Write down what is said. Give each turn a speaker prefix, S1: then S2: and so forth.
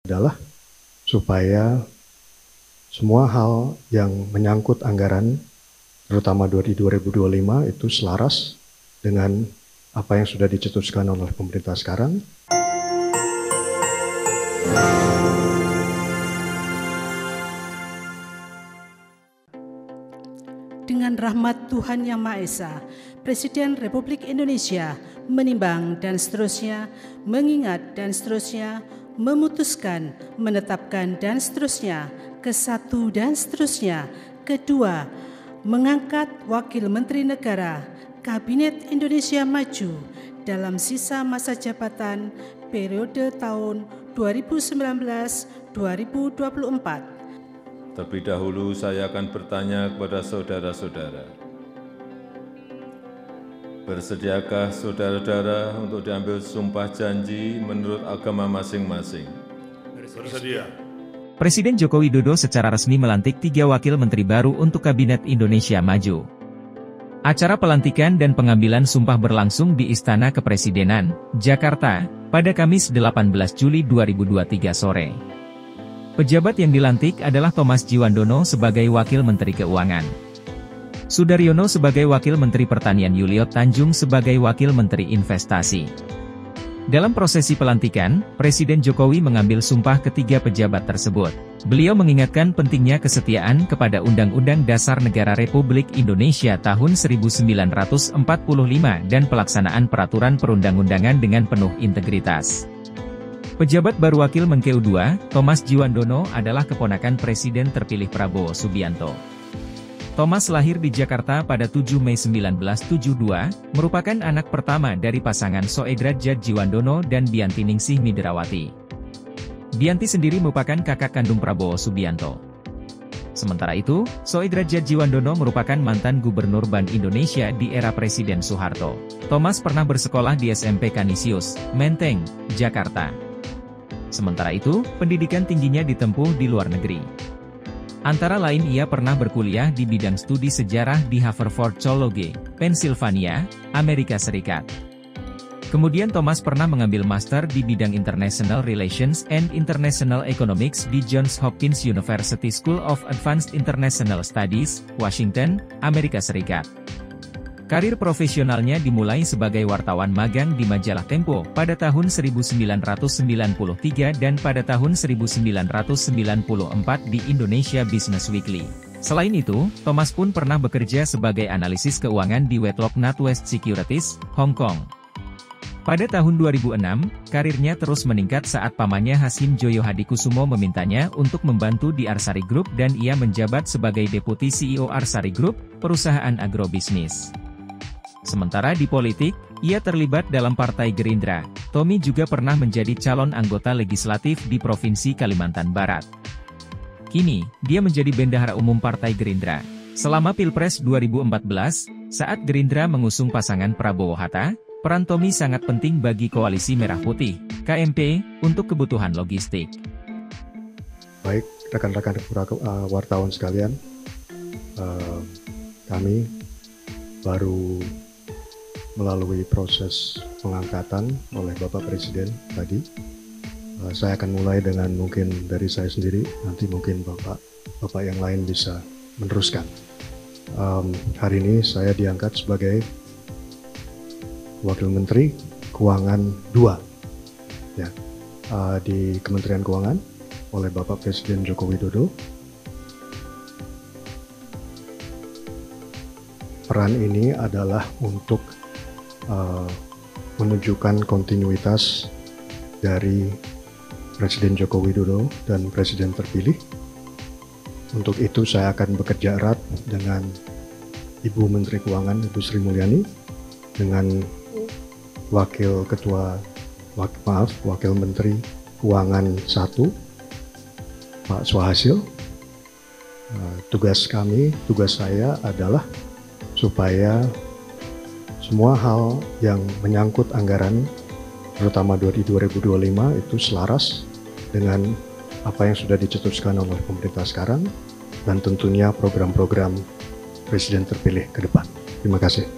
S1: adalah supaya semua hal yang menyangkut anggaran, terutama di 2025, itu selaras dengan apa yang sudah dicetuskan oleh pemerintah sekarang.
S2: Dengan rahmat Tuhan Yang Maha Esa, Presiden Republik Indonesia menimbang dan seterusnya, mengingat dan seterusnya, memutuskan, menetapkan dan seterusnya, ke-1 dan seterusnya, kedua, mengangkat Wakil Menteri Negara Kabinet Indonesia Maju dalam sisa masa jabatan periode tahun 2019-2024.
S3: Terlebih dahulu saya akan bertanya kepada saudara-saudara. Bersediakah saudara-saudara untuk diambil sumpah janji menurut agama masing-masing?
S4: Bersedia.
S5: Presiden Joko Widodo secara resmi melantik 3 wakil menteri baru untuk Kabinet Indonesia Maju. Acara pelantikan dan pengambilan sumpah berlangsung di Istana Kepresidenan, Jakarta, pada Kamis 18 Juli 2023 sore. Pejabat yang dilantik adalah Thomas Djiwandono sebagai Wakil Menteri Keuangan, Sudaryono sebagai Wakil Menteri Pertanian, Yuliot Tanjung sebagai Wakil Menteri Investasi. Dalam prosesi pelantikan, Presiden Jokowi mengambil sumpah ketiga pejabat tersebut. Beliau mengingatkan pentingnya kesetiaan kepada Undang-Undang Dasar Negara Republik Indonesia tahun 1945 dan pelaksanaan peraturan perundang-undangan dengan penuh integritas. Pejabat baru Wakil Menkeu II, Thomas Djiwandono adalah keponakan Presiden terpilih Prabowo Subianto. Thomas lahir di Jakarta pada 7 Mei 1972, merupakan anak pertama dari pasangan Soedrajat Djiwandono dan Bianti Ningsih Midrawati. Bianti sendiri merupakan kakak kandung Prabowo Subianto. Sementara itu, Soedrajat Djiwandono merupakan mantan Gubernur Bank Indonesia di era Presiden Soeharto. Thomas pernah bersekolah di SMP Kanisius, Menteng, Jakarta. Sementara itu, pendidikan tingginya ditempuh di luar negeri. Antara lain ia pernah berkuliah di bidang studi sejarah di Haverford College, Pennsylvania, Amerika Serikat. Kemudian Thomas pernah mengambil master di bidang International Relations and International Economics di Johns Hopkins University School of Advanced International Studies, Washington, Amerika Serikat. Karir profesionalnya dimulai sebagai wartawan magang di majalah Tempo pada tahun 1993 dan pada tahun 1994 di Indonesia Business Weekly. Selain itu, Thomas pun pernah bekerja sebagai analisis keuangan di Wedlock NatWest Securities, Hong Kong. Pada tahun 2006, karirnya terus meningkat saat pamannya Hasim Joyo Hadikusumo memintanya untuk membantu di Arsari Group dan ia menjabat sebagai Deputi CEO Arsari Group, perusahaan agrobisnis. Sementara di politik, ia terlibat dalam Partai Gerindra. Tommy juga pernah menjadi calon anggota legislatif di Provinsi Kalimantan Barat. Kini, dia menjadi bendahara umum Partai Gerindra. Selama Pilpres 2014, saat Gerindra mengusung pasangan Prabowo-Hatta, peran Tommy sangat penting bagi Koalisi Merah Putih, KMP, untuk kebutuhan logistik.
S1: Baik, rekan-rekan wartawan sekalian, kami baru melalui proses pengangkatan oleh Bapak Presiden tadi. Saya akan mulai dengan mungkin dari saya sendiri, nanti mungkin Bapak yang lain bisa meneruskan. Hari ini saya diangkat sebagai Wakil Menteri Keuangan 2 ya, di Kementerian Keuangan oleh Bapak Presiden Joko Widodo. Peran ini adalah untuk menunjukkan kontinuitas dari Presiden Joko Widodo dan Presiden terpilih. Untuk itu saya akan bekerja erat dengan Ibu Menteri Keuangan, Ibu Sri Mulyani, dengan Wakil Menteri Keuangan 1, Pak Swahasil. Tugas saya adalah supaya semua hal yang menyangkut anggaran, terutama di 2025, itu selaras dengan apa yang sudah dicetuskan oleh pemerintah sekarang, dan tentunya program-program Presiden terpilih ke depan. Terima kasih.